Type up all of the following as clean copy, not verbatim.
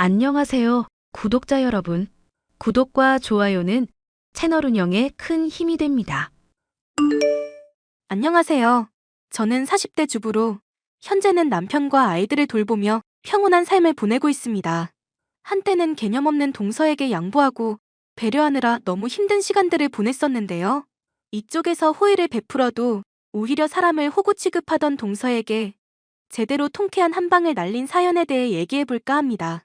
안녕하세요, 구독자 여러분. 구독과 좋아요는 채널 운영에 큰 힘이 됩니다. 안녕하세요. 저는 40대 주부로 현재는 남편과 아이들을 돌보며 평온한 삶을 보내고 있습니다. 한때는 개념 없는 동서에게 양보하고 배려하느라 너무 힘든 시간들을 보냈었는데요. 이쪽에서 호의를 베풀어도 오히려 사람을 호구 취급하던 동서에게 제대로 통쾌한 한 방을 날린 사연에 대해 얘기해볼까 합니다.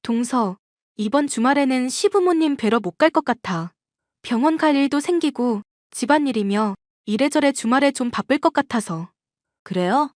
동서, 이번 주말에는 시부모님 뵈러 못 갈 것 같아. 병원 갈 일도 생기고 집안일이며 이래저래 주말에 좀 바쁠 것 같아서. 그래요?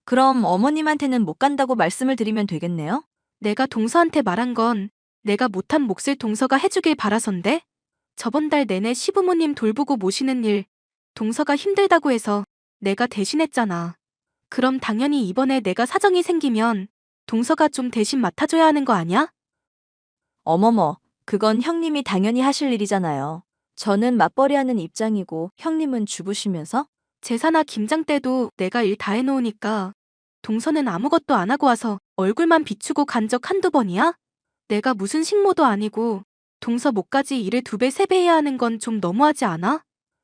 그럼 어머님한테는 못 간다고 말씀을 드리면 되겠네요? 내가 동서한테 말한 건 내가 못한 몫을 동서가 해주길 바라선데? 저번 달 내내 시부모님 돌보고 모시는 일, 동서가 힘들다고 해서 내가 대신했잖아. 그럼 당연히 이번에 내가 사정이 생기면 동서가 좀 대신 맡아줘야 하는 거 아냐? 어머머, 그건 형님이 당연히 하실 일이잖아요. 저는 맞벌이하는 입장이고 형님은 주부시면서? 제사나 김장 때도 내가 일 다 해놓으니까 동서는 아무것도 안 하고 와서 얼굴만 비추고 간 적 한두 번이야? 내가 무슨 식모도 아니고 동서 목까지 일을 2배, 3배 해야 하는 건 좀 너무하지 않아?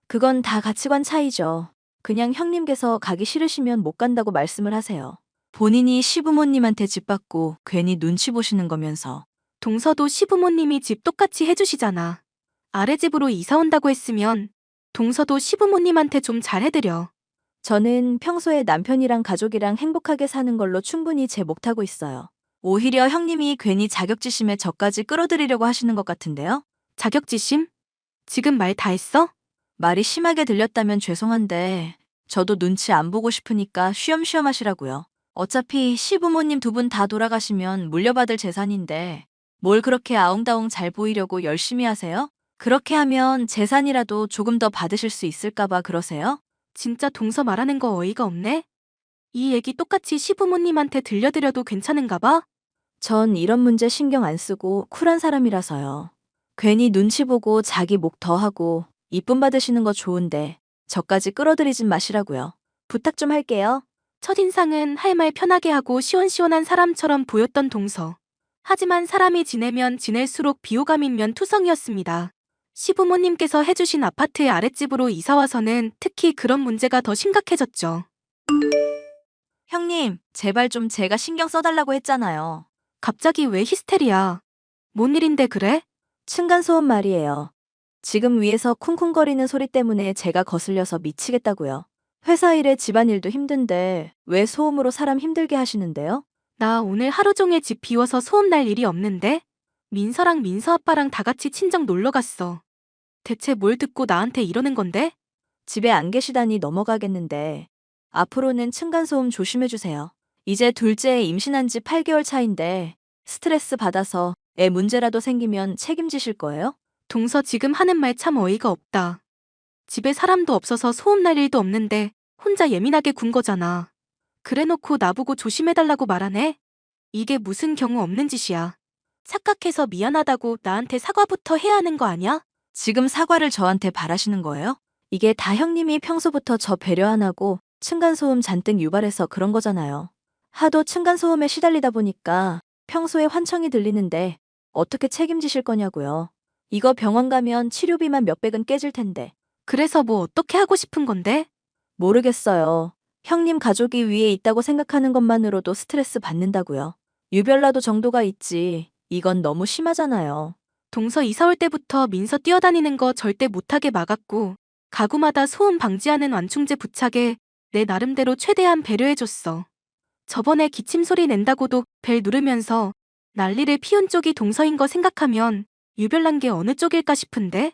그건 다 가치관 차이죠. 그냥 형님께서 가기 싫으시면 못 간다고 말씀을 하세요. 본인이 시부모님한테 집 받고 괜히 눈치 보시는 거면서. 동서도 시부모님이 집 똑같이 해주시잖아. 아래 집으로 이사 온다고 했으면 동서도 시부모님한테 좀 잘해드려. 저는 평소에 남편이랑 가족이랑 행복하게 사는 걸로 충분히 제 몫하고 있어요. 오히려 형님이 괜히 자격지심에 저까지 끌어들이려고 하시는 것 같은데요? 자격지심? 지금 말 다 했어? 말이 심하게 들렸다면 죄송한데 저도 눈치 안 보고 싶으니까 쉬엄쉬엄 하시라고요. 어차피 시부모님 2분 다 돌아가시면 물려받을 재산인데 뭘 그렇게 아웅다웅 잘 보이려고 열심히 하세요? 그렇게 하면 재산이라도 조금 더 받으실 수 있을까 봐 그러세요? 진짜 동서 말하는 거 어이가 없네? 이 얘기 똑같이 시부모님한테 들려드려도 괜찮은가 봐? 전 이런 문제 신경 안 쓰고 쿨한 사람이라서요. 괜히 눈치 보고 자기 목 더 하고 이쁨 받으시는 거 좋은데 저까지 끌어들이진 마시라고요. 부탁 좀 할게요. 첫인상은 할 말 편하게 하고 시원시원한 사람처럼 보였던 동서. 하지만 사람이 지내면 지낼수록 비호감인 면투성이었습니다. 시부모님께서 해주신 아파트의 아랫집으로 이사와서는 특히 그런 문제가 더 심각해졌죠. 형님, 제발 좀 제가 신경 써달라고 했잖아요. 갑자기 왜 히스테리야? 뭔 일인데 그래? 층간소음 말이에요. 지금 위에서 쿵쿵거리는 소리 때문에 제가 거슬려서 미치겠다고요. 회사 일에 집안일도 힘든데 왜 소음으로 사람 힘들게 하시는데요? 나 오늘 하루 종일 집 비워서 소음 날 일이 없는데? 민서랑 민서 아빠랑 다 같이 친정 놀러 갔어. 대체 뭘 듣고 나한테 이러는 건데? 집에 안 계시다니 넘어가겠는데 앞으로는 층간소음 조심해주세요. 이제 둘째 임신한 지 8개월 차인데 스트레스 받아서 애 문제라도 생기면 책임지실 거예요? 동서 지금 하는 말 참 어이가 없다. 집에 사람도 없어서 소음 날 일도 없는데 혼자 예민하게 군 거잖아. 그래놓고 나보고 조심해달라고 말하네? 이게 무슨 경우 없는 짓이야. 착각해서 미안하다고 나한테 사과부터 해야 하는 거 아냐? 지금 사과를 저한테 바라시는 거예요? 이게 다 형님이 평소부터 저 배려 안 하고 층간소음 잔뜩 유발해서 그런 거잖아요. 하도 층간소음에 시달리다 보니까 평소에 환청이 들리는데 어떻게 책임지실 거냐고요. 이거 병원 가면 치료비만 몇백은 깨질 텐데. 그래서 뭐 어떻게 하고 싶은 건데? 모르겠어요. 형님 가족이 위에 있다고 생각하는 것만으로도 스트레스 받는다고요. 유별나도 정도가 있지. 이건 너무 심하잖아요. 동서 이사 올 때부터 민서 뛰어다니는 거 절대 못하게 막았고 가구마다 소음 방지하는 완충제 부착에 내 나름대로 최대한 배려해줬어. 저번에 기침 소리 낸다고도 벨 누르면서 난리를 피운 쪽이 동서인 거 생각하면 유별난 게 어느 쪽일까 싶은데?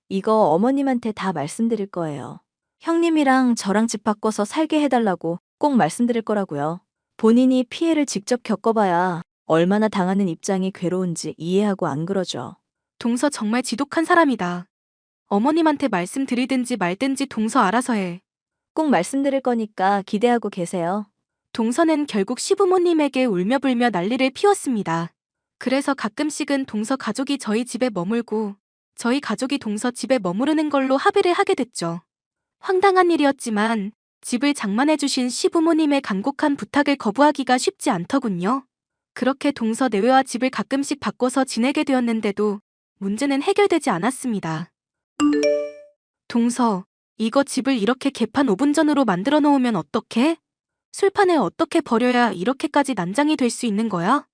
이거 어머님한테 다 말씀드릴 거예요. 형님이랑 저랑 집 바꿔서 살게 해달라고 꼭 말씀드릴 거라고요. 본인이 피해를 직접 겪어봐야 얼마나 당하는 입장이 괴로운지 이해하고 안 그러죠. 동서 정말 지독한 사람이다. 어머님한테 말씀드리든지 말든지 동서 알아서 해. 꼭 말씀드릴 거니까 기대하고 계세요. 동서는 결국 시부모님에게 울며불며 난리를 피웠습니다. 그래서 가끔씩은 동서 가족이 저희 집에 머물고 저희 가족이 동서 집에 머무르는 걸로 합의를 하게 됐죠. 황당한 일이었지만 집을 장만해주신 시부모님의 간곡한 부탁을 거부하기가 쉽지 않더군요. 그렇게 동서 내외와 집을 가끔씩 바꿔서 지내게 되었는데도 문제는 해결되지 않았습니다. 동서, 이거 집을 이렇게 개판 5분 전으로 만들어 놓으면 어떡해? 술판을 어떻게 버려야 이렇게까지 난장이 될 수 있는 거야?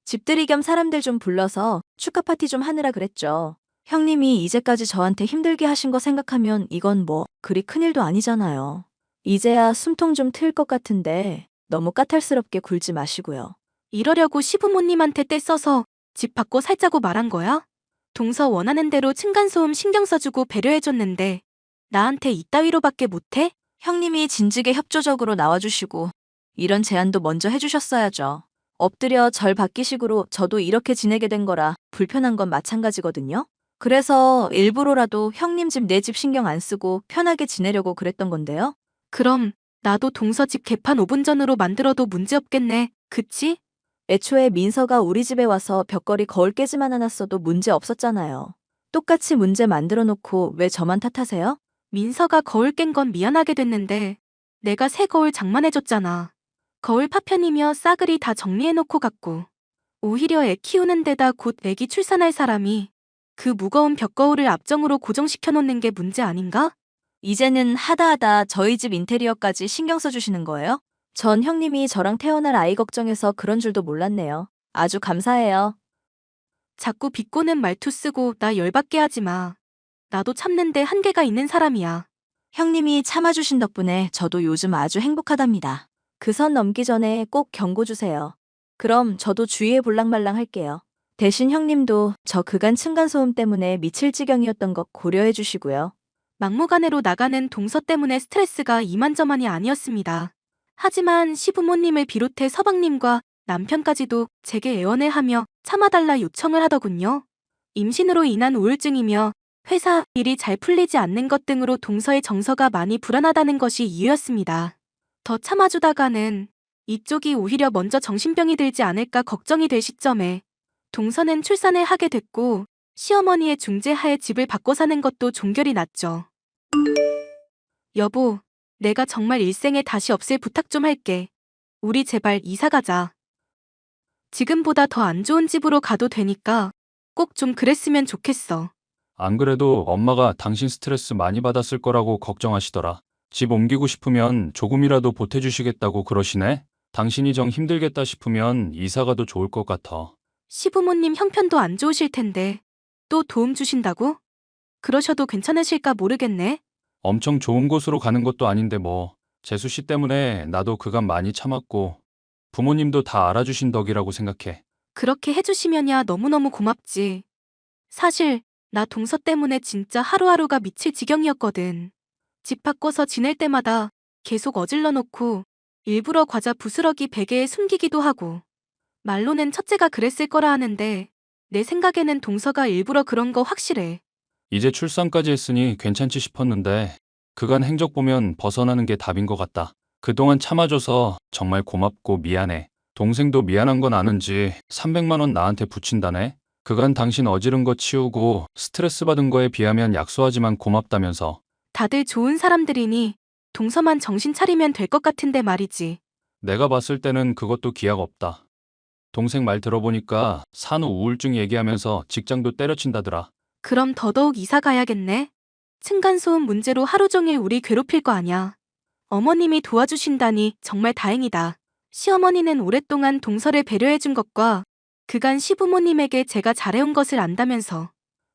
집들이 겸 사람들 좀 불러서 축하 파티 좀 하느라 그랬죠. 형님이 이제까지 저한테 힘들게 하신 거 생각하면 이건 뭐 그리 큰일도 아니잖아요. 이제야 숨통 좀 트일 것 같은데 너무 까탈스럽게 굴지 마시고요. 이러려고 시부모님한테 떼써서 집 바꿔 살자고 말한 거야? 동서 원하는 대로 층간소음 신경 써주고 배려해줬는데 나한테 이따위로밖에 못해? 형님이 진즉에 협조적으로 나와주시고 이런 제안도 먼저 해주셨어야죠. 엎드려 절 받기식으로 저도 이렇게 지내게 된 거라 불편한 건 마찬가지거든요. 그래서 일부러라도 형님 집 내 집 신경 안 쓰고 편하게 지내려고 그랬던 건데요. 그럼 나도 동서 집 개판 5분 전으로 만들어도 문제없겠네. 그치? 애초에 민서가 우리 집에 와서 벽걸이 거울 깨지만 않았어도 문제 없었잖아요. 똑같이 문제 만들어 놓고 왜 저만 탓하세요? 민서가 거울 깬 건 미안하게 됐는데 내가 새 거울 장만해줬잖아. 거울 파편이며 싸그리 다 정리해놓고 갔고 오히려 애 키우는 데다 곧 애기 출산할 사람이 그 무거운 벽거울을 앞정으로 고정시켜 놓는 게 문제 아닌가? 이제는 하다하다 저희 집 인테리어까지 신경 써주시는 거예요? 전 형님이 저랑 태어날 아이 걱정해서 그런 줄도 몰랐네요. 아주 감사해요. 자꾸 비꼬는 말투 쓰고 나 열받게 하지 마. 나도 참는데 한계가 있는 사람이야. 형님이 참아주신 덕분에 저도 요즘 아주 행복하답니다. 그 선 넘기 전에 꼭 경고 주세요. 그럼 저도 주의해 볼랑말랑 할게요. 대신 형님도 저 그간 층간소음 때문에 미칠 지경이었던 것 고려해 주시고요. 막무가내로 나가는 동서 때문에 스트레스가 이만저만이 아니었습니다. 하지만 시부모님을 비롯해 서방님과 남편까지도 제게 애원해하며 참아달라 요청을 하더군요. 임신으로 인한 우울증이며 회사 일이 잘 풀리지 않는 것 등으로 동서의 정서가 많이 불안하다는 것이 이유였습니다. 더 참아주다가는 이쪽이 오히려 먼저 정신병이 들지 않을까 걱정이 될 시점에 동서는 출산을 하게 됐고 시어머니의 중재하에 집을 바꿔 사는 것도 종결이 났죠. 여보, 내가 정말 일생에 다시 없을 부탁 좀 할게. 우리 제발 이사 가자. 지금보다 더 안 좋은 집으로 가도 되니까 꼭 좀 그랬으면 좋겠어. 안 그래도 엄마가 당신 스트레스 많이 받았을 거라고 걱정하시더라. 집 옮기고 싶으면 조금이라도 보태주시겠다고 그러시네? 당신이 정 힘들겠다 싶으면 이사 가도 좋을 것 같아. 시부모님 형편도 안 좋으실 텐데 또 도움 주신다고? 그러셔도 괜찮으실까 모르겠네. 엄청 좋은 곳으로 가는 것도 아닌데 뭐. 재수 씨 때문에 나도 그간 많이 참았고 부모님도 다 알아주신 덕이라고 생각해. 그렇게 해주시면야 너무너무 고맙지. 사실 나 동서 때문에 진짜 하루하루가 미칠 지경이었거든. 집 바꿔서 지낼 때마다 계속 어질러 놓고 일부러 과자 부스러기 베개에 숨기기도 하고 말로는 첫째가 그랬을 거라 하는데 내 생각에는 동서가 일부러 그런 거 확실해. 이제 출산까지 했으니 괜찮지 싶었는데 그간 행적 보면 벗어나는 게 답인 것 같다. 그동안 참아줘서 정말 고맙고 미안해. 동생도 미안한 건 아는지 300만 원 나한테 붙인다네. 그간 당신 어지른 거 치우고 스트레스 받은 거에 비하면 약소하지만 고맙다면서. 다들 좋은 사람들이니 동서만 정신 차리면 될 것 같은데 말이지. 내가 봤을 때는 그것도 기약 없다. 동생 말 들어보니까 산후 우울증 얘기하면서 직장도 때려친다더라. 그럼 더더욱 이사 가야겠네. 층간소음 문제로 하루 종일 우리 괴롭힐 거 아냐. 어머님이 도와주신다니 정말 다행이다. 시어머니는 오랫동안 동서를 배려해준 것과 그간 시부모님에게 제가 잘해온 것을 안다면서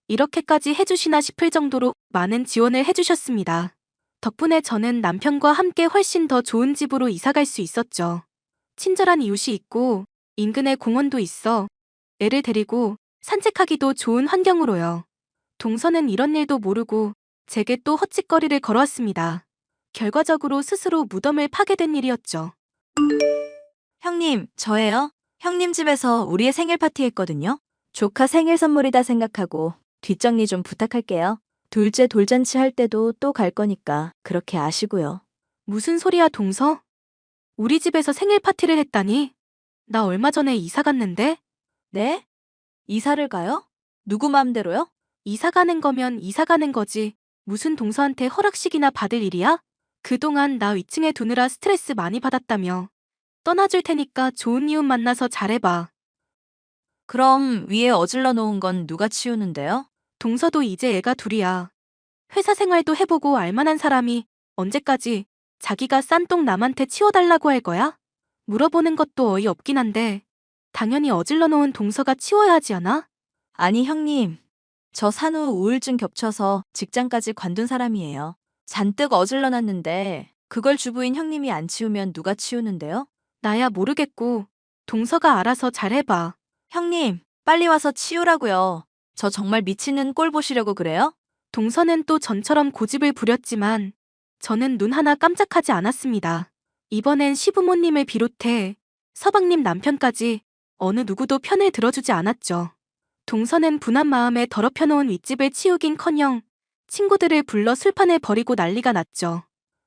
이렇게까지 해주시나 싶을 정도로 많은 지원을 해주셨습니다. 덕분에 저는 남편과 함께 훨씬 더 좋은 집으로 이사갈 수 있었죠. 친절한 이웃이 있고 인근에 공원도 있어 애를 데리고 산책하기도 좋은 환경으로요. 동서는 이런 일도 모르고 제게 또 헛짓거리를 걸어왔습니다. 결과적으로 스스로 무덤을 파게 된 일이었죠. 형님, 저예요. 형님 집에서 우리의 생일 파티 했거든요. 조카 생일 선물이다 생각하고 뒷정리 좀 부탁할게요. 둘째 돌잔치 할 때도 또 갈 거니까 그렇게 아시고요. 무슨 소리야, 동서? 우리 집에서 생일 파티를 했다니? 나 얼마 전에 이사 갔는데? 네? 이사를 가요? 누구 마음대로요? 이사 가는 거면 이사 가는 거지. 무슨 동서한테 허락식이나 받을 일이야? 그동안 나 위층에 두느라 스트레스 많이 받았다며. 떠나줄 테니까 좋은 이웃 만나서 잘해봐. 그럼 위에 어질러 놓은 건 누가 치우는데요? 동서도 이제 애가 둘이야. 회사 생활도 해보고 알만한 사람이 언제까지 자기가 싼 똥 남한테 치워달라고 할 거야? 물어보는 것도 어이없긴 한데 당연히 어질러 놓은 동서가 치워야 하지 않아? 아니, 형님. 저 산후 우울증 겹쳐서 직장까지 관둔 사람이에요. 잔뜩 어질러 놨는데 그걸 주부인 형님이 안 치우면 누가 치우는데요? 나야 모르겠고 동서가 알아서 잘해봐. 형님, 빨리 와서 치우라고요. 저 정말 미치는 꼴 보시려고 그래요? 동서는 또 전처럼 고집을 부렸지만 저는 눈 하나 깜짝하지 않았습니다. 이번엔 시부모님을 비롯해 서방님 남편까지 어느 누구도 편을 들어주지 않았죠. 동서는 분한 마음에 더럽혀놓은 윗집을 치우긴커녕 친구들을 불러 술판을 벌이고 난리가 났죠.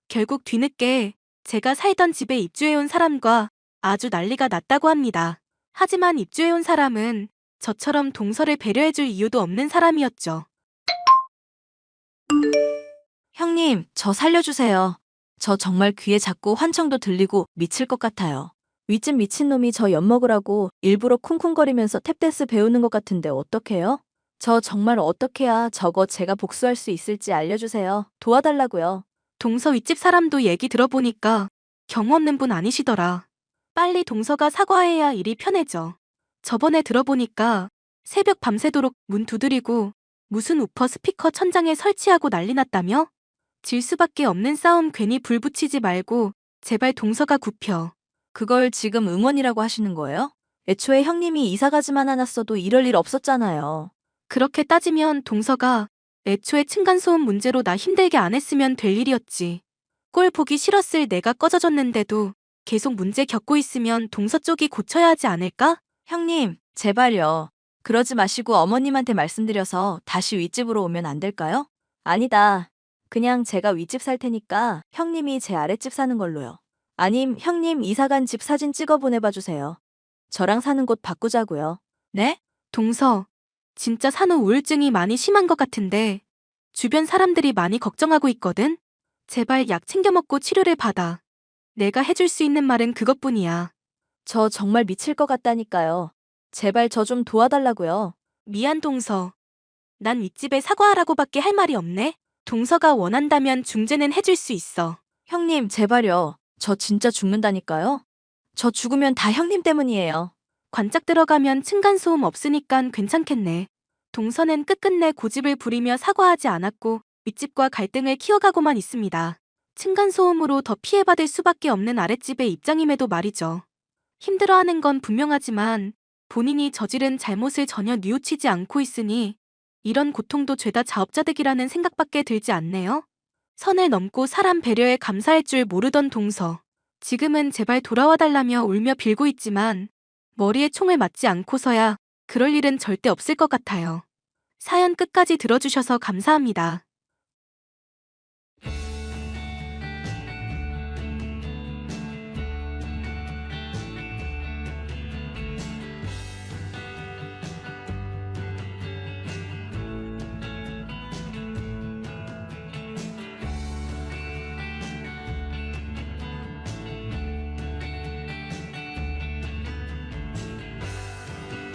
결국 뒤늦게 제가 살던 집에 입주해온 사람과 아주 난리가 났다고 합니다. 하지만 입주해온 사람은 저처럼 동서를 배려해줄 이유도 없는 사람이었죠. 형님, 저 살려주세요. 저 정말 귀에 자꾸 환청도 들리고 미칠 것 같아요. 윗집 미친놈이 저 엿먹으라고 일부러 쿵쿵거리면서 탭댄스 배우는 것 같은데 어떡해요? 저 정말 어떻게 해야 저거 제가 복수할 수 있을지 알려주세요. 도와달라고요. 동서 윗집 사람도 얘기 들어보니까 경우 없는 분 아니시더라. 빨리 동서가 사과해야 일이 편해져. 저번에 들어보니까 새벽 밤새도록 문 두드리고 무슨 우퍼 스피커 천장에 설치하고 난리 났다며? 질 수밖에 없는 싸움 괜히 불 붙이지 말고 제발 동서가 굽혀. 그걸 지금 응원이라고 하시는 거예요? 애초에 형님이 이사 가지만 않았어도 이럴 일 없었잖아요. 그렇게 따지면 동서가 애초에 층간소음 문제로 나 힘들게 안 했으면 될 일이었지. 꼴 보기 싫었을 내가 꺼져줬는데도 계속 문제 겪고 있으면 동서 쪽이 고쳐야 하지 않을까? 형님, 제발요. 그러지 마시고 어머님한테 말씀드려서 다시 윗집으로 오면 안 될까요? 아니다. 그냥 제가 윗집 살 테니까 형님이 제 아랫집 사는 걸로요. 아님 형님 이사 간 집 사진 찍어 보내봐 주세요. 저랑 사는 곳 바꾸자고요. 네? 동서, 진짜 산후 우울증이 많이 심한 것 같은데 주변 사람들이 많이 걱정하고 있거든? 제발 약 챙겨 먹고 치료를 받아. 내가 해줄 수 있는 말은 그것뿐이야. 저 정말 미칠 것 같다니까요. 제발 저 좀 도와달라고요. 미안 동서. 난 윗집에 사과하라고밖에 할 말이 없네. 동서가 원한다면 중재는 해줄 수 있어. 형님, 제발요. 저 진짜 죽는다니까요. 저 죽으면 다 형님 때문이에요. 관짝 들어가면 층간소음 없으니깐 괜찮겠네. 동서는 끝끝내 고집을 부리며 사과하지 않았고 윗집과 갈등을 키워가고만 있습니다. 층간소음으로 더 피해받을 수밖에 없는 아랫집의 입장임에도 말이죠. 힘들어하는 건 분명하지만 본인이 저지른 잘못을 전혀 뉘우치지 않고 있으니 이런 고통도 죄다 자업자득이라는 생각밖에 들지 않네요. 선을 넘고 사람 배려에 감사할 줄 모르던 동서. 지금은 제발 돌아와달라며 울며 빌고 있지만 머리에 총을 맞지 않고서야 그럴 일은 절대 없을 것 같아요. 사연 끝까지 들어주셔서 감사합니다.